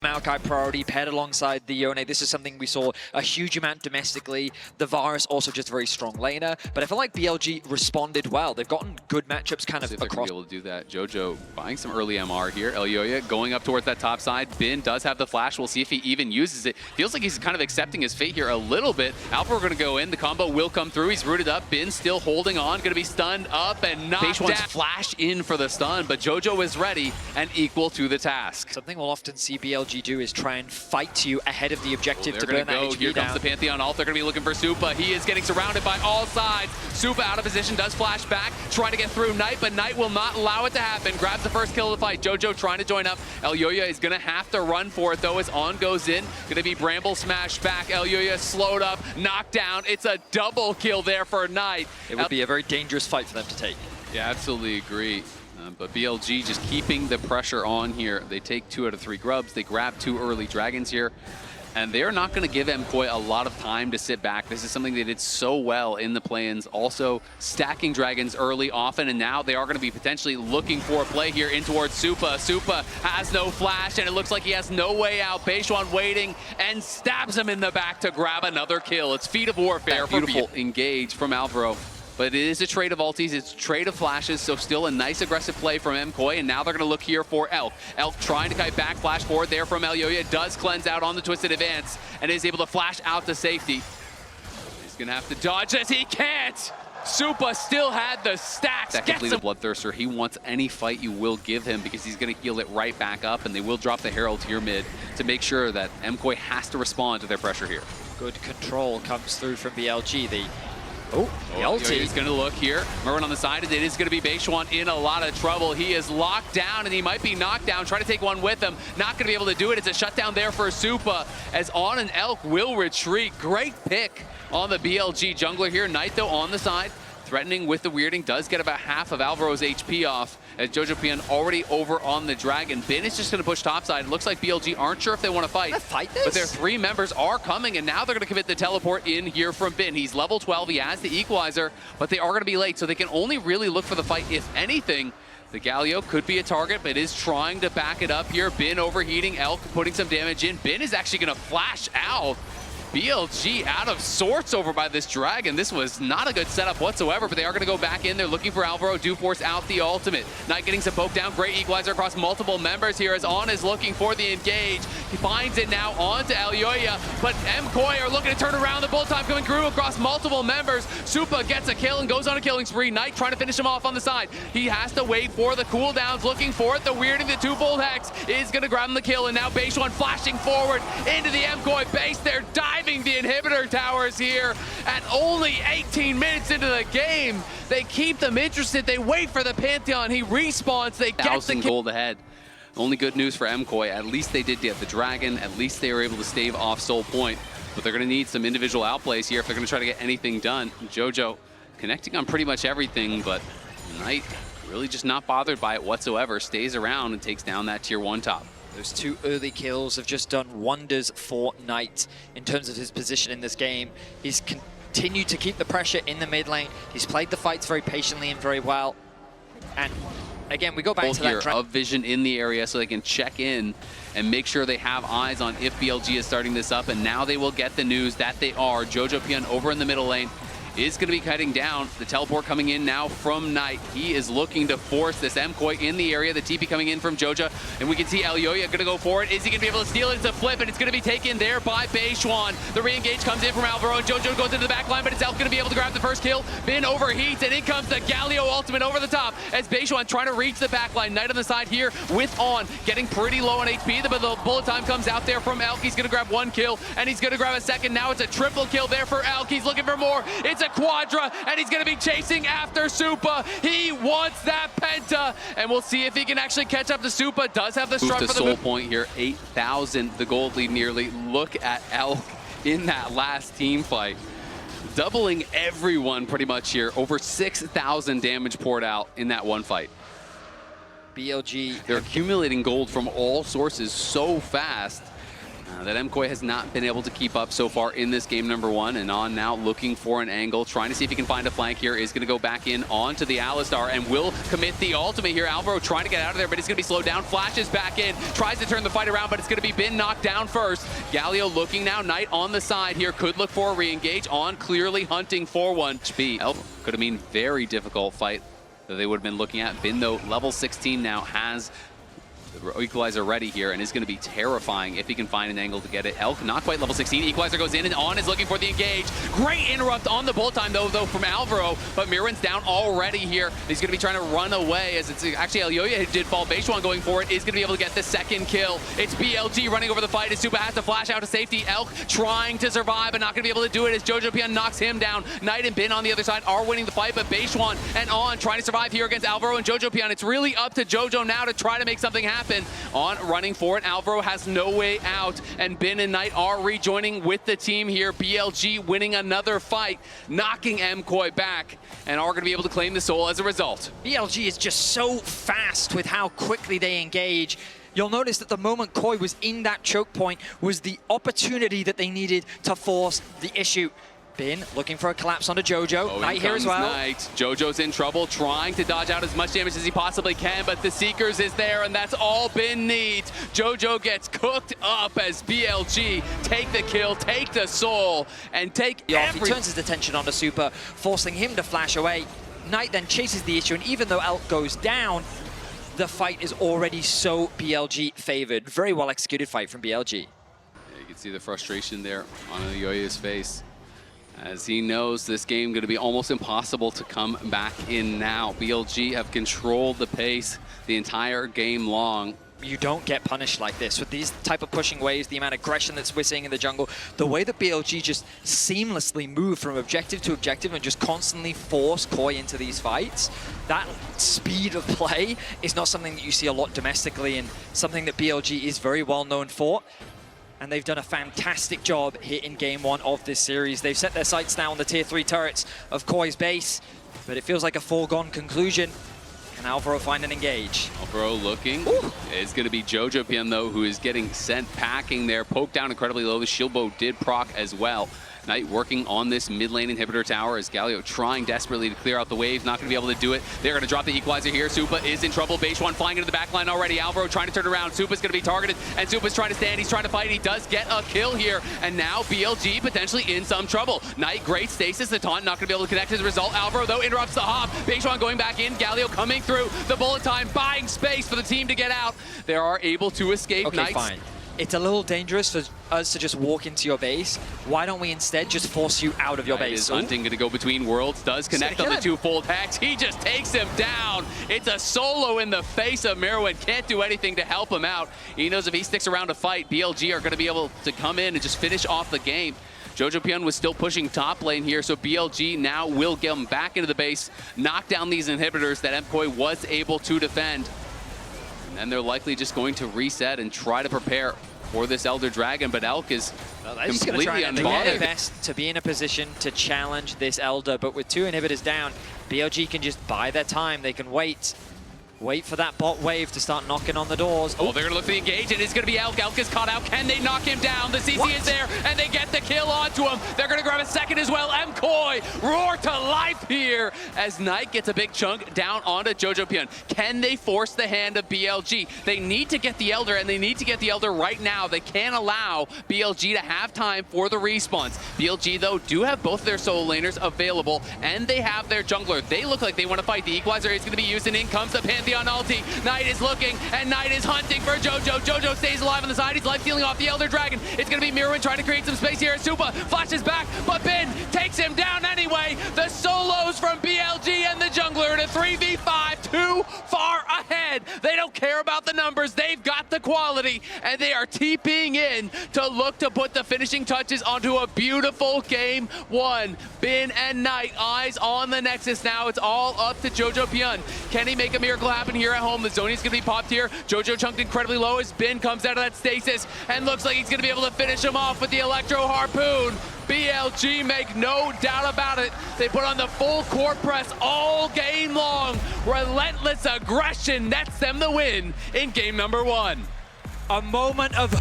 MKOI priority paired alongside the Yone. This is something we saw a huge amount domestically. The Varus also just a very strong laner, but I feel like BLG responded well. They've gotten good matchups kind of across. Be able to do that. Jojo buying some early MR here. Elyoya going up towards that top side. Bin does have the flash. We'll see if he even uses it. Feels like he's kind of accepting his fate here a little bit. Alpha going to go in. The combo will come through. He's rooted up. Bin still holding on. Going to be stunned up and knocked down. Flash in for the stun, but Jojo is ready and equal to the task. Something we'll often see BLG do is try and fight you ahead of the objective to burn that HP Here down. comes the Pantheon ult. They're going to be looking for Supa. He is getting surrounded by all sides. Supa out of position, does flash back, trying to get through Knight, but Knight will not allow it to happen. Grabs the first kill of the fight. Jojo trying to join up. Elyoya is going to have to run for it, though, as On goes in. Going to be Bramble smash back. Elyoya slowed up, knocked down. It's a double kill there for Knight. It would be a very dangerous fight for them to take. Yeah, absolutely agree. But BLG just keeping the pressure on here. They take 2 out of 3 grubs. They grab 2 early dragons here. And they're not going to give MCOY a lot of time to sit back. This is something they did so well in the play-ins. Also stacking dragons early often, and now they are going to be potentially looking for a play here in towards Supa. Supa has no flash, and it looks like he has no way out. Beishwan waiting and stabs him in the back to grab another kill. It's Feat of Warfare. Beautiful engage from Alvaro. But it is a trade of ultis, it's a trade of flashes, so still a nice aggressive play from MCOY, and now they're going to look here for Elk. Elk trying to kite back, flash forward there from Elyoya, does cleanse out on the Twisted Advance, and is able to flash out to safety. He's going to have to dodge as he can't! Supa still had the stacks. Definitely the Bloodthirster. He wants any fight you will give him because he's going to heal it right back up, and they will drop the Herald here mid to make sure that MCOY has to respond to their pressure here. Good control comes through from BLG. The ulti. He's going to look here. Merwin on the side. It is going to be Beishwan in a lot of trouble. He is locked down, and he might be knocked down. Try to take one with him. Not going to be able to do it. It's a shutdown there for Supa, as On and Elk will retreat. Great pick on the BLG jungler here. Knight, though, on the side. Threatening with the weirding, does get about half of Alvaro's HP off, as Jojo Pian already over on the Dragon. Bin is just going to push topside. It looks like BLG aren't sure if they want to fight. But their 3 members are coming, and now they're going to commit the teleport in here from Bin. He's level 12, he has the equalizer, but they are going to be late, so they can only really look for the fight, if anything. The Galio could be a target, but is trying to back it up here. Bin overheating, Elk putting some damage in. Bin is actually going to flash out. BLG out of sorts over by this Dragon. This was not a good setup whatsoever, but they are going to go back in. They're looking for Alvaro. Do force out the ultimate. Knight getting some poke down. Great equalizer across multiple members here as On is looking for the engage. He finds it now onto Elyoya, but MCOY are looking to turn around. The bullet time coming through across multiple members. Supa gets a kill and goes on a killing spree. Knight trying to finish him off on the side. He has to wait for the cooldowns, looking for it. The weirding, the 2-fold hex is going to grab him the kill, and now Beishwan flashing forward into the MCOY base. They're diving the inhibitor towers here at only 18 minutes into the game. They keep them interested. They wait for the Pantheon. He respawns. They get the kill. Gold ahead. Only good news for MCOY. At least they did get the Dragon. At least they were able to stave off Soul Point. But they're going to need some individual outplays here if they're going to try to get anything done. Jojo connecting on pretty much everything, but Knight really just not bothered by it whatsoever. Stays around and takes down that tier 1 top. Those 2 early kills have just done wonders for Knight in terms of his position in this game. He's continued to keep the pressure in the mid lane. He's played the fights very patiently and very well. And again, we go back to that of vision in the area so they can check in and make sure they have eyes on if BLG is starting this up. And now they will get the news that they are. Jojo Pian over in the middle lane is going to be cutting down. The teleport coming in now from Knight. He is looking to force this MCOY in the area. The TP coming in from Jojo, and we can see Elyoya going to go for it. Is he going to be able to steal it? It's a flip, and it's going to be taken there by Beishwan. The re-engage comes in from Alvaro, and Jojo goes into the back line, but it's Elk going to be able to grab the first kill. Bin overheats, and in comes the Galio ultimate over the top as Beishwan trying to reach the back line. Knight on the side here with On, getting pretty low on HP, but the bullet time comes out there from Elk. He's going to grab 1 kill, and he's going to grab a second. Now it's a triple kill there for Elk. He's looking for more. It's a quadra, and he's going to be chasing after Supa. He wants that penta, and we'll see if he can actually catch up to Supa. Does have the strut for the Soul Point here, 8,000, the gold lead nearly. Look at Elk in that last team fight. Doubling everyone pretty much here. Over 6,000 damage poured out in that one fight. BLG. They're accumulating gold from all sources so fast. that MCOY has not been able to keep up so far in this game number 1, and On now looking for an angle, trying to see if he can find a flank here, is going to go back in onto the Alistar and will commit the ultimate here. Alvaro trying to get out of there, but he's going to be slowed down, flashes back in, tries to turn the fight around, but it's going to be Bin knocked down first. Galio looking now, Knight on the side here, could look for a re-engage. On clearly hunting for one. Elf could have been very difficult fight that they would have been looking at. Bin though, level 16 now, has the equalizer ready here and is going to be terrifying if he can find an angle to get it. Elk not quite level 16. Equalizer goes in and On is looking for the engage. Great interrupt on the bullet time though from Alvaro, but Mirwin's down already here. He's going to be trying to run away as it's actually Elyoya who did fall. Beishwan going for it is going to be able to get the second kill. It's BLG running over the fight as Supa has to flash out to safety. Elk trying to survive but not going to be able to do it as Jojo Pion knocks him down. Knight and Bin on the other side are winning the fight, but Beishwan and On trying to survive here against Alvaro and Jojo Pion. It's really up to Jojo now to try to make something happen. On running for it, Alvaro has no way out, and Bin and Knight are rejoining with the team here. BLG winning another fight, knocking MCOY back, and are going to be able to claim the soul as a result. BLG is just so fast with how quickly they engage. You'll notice that the moment Koi was in that choke point was the opportunity that they needed to force the issue. Bin looking for a collapse onto Jojo. Knight here as well. Knight. Jojo's in trouble, trying to dodge out as much damage as he possibly can, but the Seekers is there, and that's all Bin needs. Jojo gets cooked up as BLG take the kill, take the soul, and take He turns his attention onto Supa, forcing him to flash away. Knight then chases the issue, and even though Elk goes down, the fight is already so BLG favored. Very well executed fight from BLG. Yeah, you can see the frustration there on Yoya's face, as he knows this game going to be almost impossible to come back in now. BLG have controlled the pace the entire game long. You don't get punished like this with these type of pushing waves, the amount of aggression that we're seeing in the jungle, the way that BLG just seamlessly move from objective to objective and just constantly force Koi into these fights. That speed of play is not something that you see a lot domestically, and something that BLG is very well known for. And they've done a fantastic job here in Game 1 of this series. They've set their sights now on the Tier 3 turrets of Koi's base, but it feels like a foregone conclusion. Can Alvaro find an engage? Alvaro looking. Ooh. It's going to be Jojo Pion, though, who is getting sent packing there. Poked down incredibly low. The shield bow did proc as well. Knight working on this mid lane inhibitor tower as Galio trying desperately to clear out the wave. Not going to be able to do it. They're going to drop the equalizer here. Supa is in trouble. Beishwan flying into the back line already. Alvaro trying to turn around. Supa's going to be targeted, and Supa's trying to stand. He's trying to fight. He does get a kill here, and now BLG potentially in some trouble. Knight, great stasis. The taunt not going to be able to connect as a result. Alvaro, though, interrupts the hop. Beishwan going back in. Galio coming through. The bullet time, buying space for the team to get out. They are able to escape. Okay, Knights. fine. It's a little dangerous for us to just walk into your base. Why don't we instead just force you out of your base? Is hunting going to go between worlds, does connect on the two-fold hex. He just takes him down. It's a solo in the face of Mirwin. Can't do anything to help him out. He knows if he sticks around to fight, BLG are going to be able to come in and just finish off the game. Jojo Pion was still pushing top lane here, so BLG now will get him back into the base, knock down these inhibitors that MKOI was able to defend. And then they're likely just going to reset and try to prepare for this Elder Dragon, but Elk is completely unbothered. Try their best to be in a position to challenge this Elder, but with 2 inhibitors down, BLG can just buy their time. They can wait for that bot wave to start knocking on the doors. Oh, they're going to look for the engage, and it's going to be Elk. Elk is caught out. Can they knock him down? The CC is there, and they get the kill onto him. They're going to grab a second as well. MCOY roar to life here as Knight gets a big chunk down onto Jojo Pion. Can they force the hand of BLG? They need to get the Elder, and they need to get the Elder right now. They can't allow BLG to have time for the respawns. BLG, though, do have both their solo laners available, and they have their jungler. They look like they want to fight. The equalizer is going to be used, and in comes the Pantheon ulti. Knight is looking, and Knight is hunting for Jojo. Jojo stays alive on the side. He's life stealing off the Elder Dragon. It's going to be Mirwin trying to create some space here. Supa flashes back, but Bin takes him down anyway. The solos from BLG and the jungler in a 3v5, too far ahead. They don't care about the numbers. They've got the quality, and they are TPing in to look to put the finishing touches onto a beautiful Game 1. Bin and Knight, eyes on the Nexus now. It's all up to Jojo Pion. Can he make a miracle happen here at home? The Zoni's going to be popped here. Jojo chunked incredibly low as Bin comes out of that stasis and looks like he's going to be able to finish him off with the Electro Harpoon. BLG make no doubt about it. They put on the full court press all game long. Relentless aggression nets them the win in game number 1. A moment of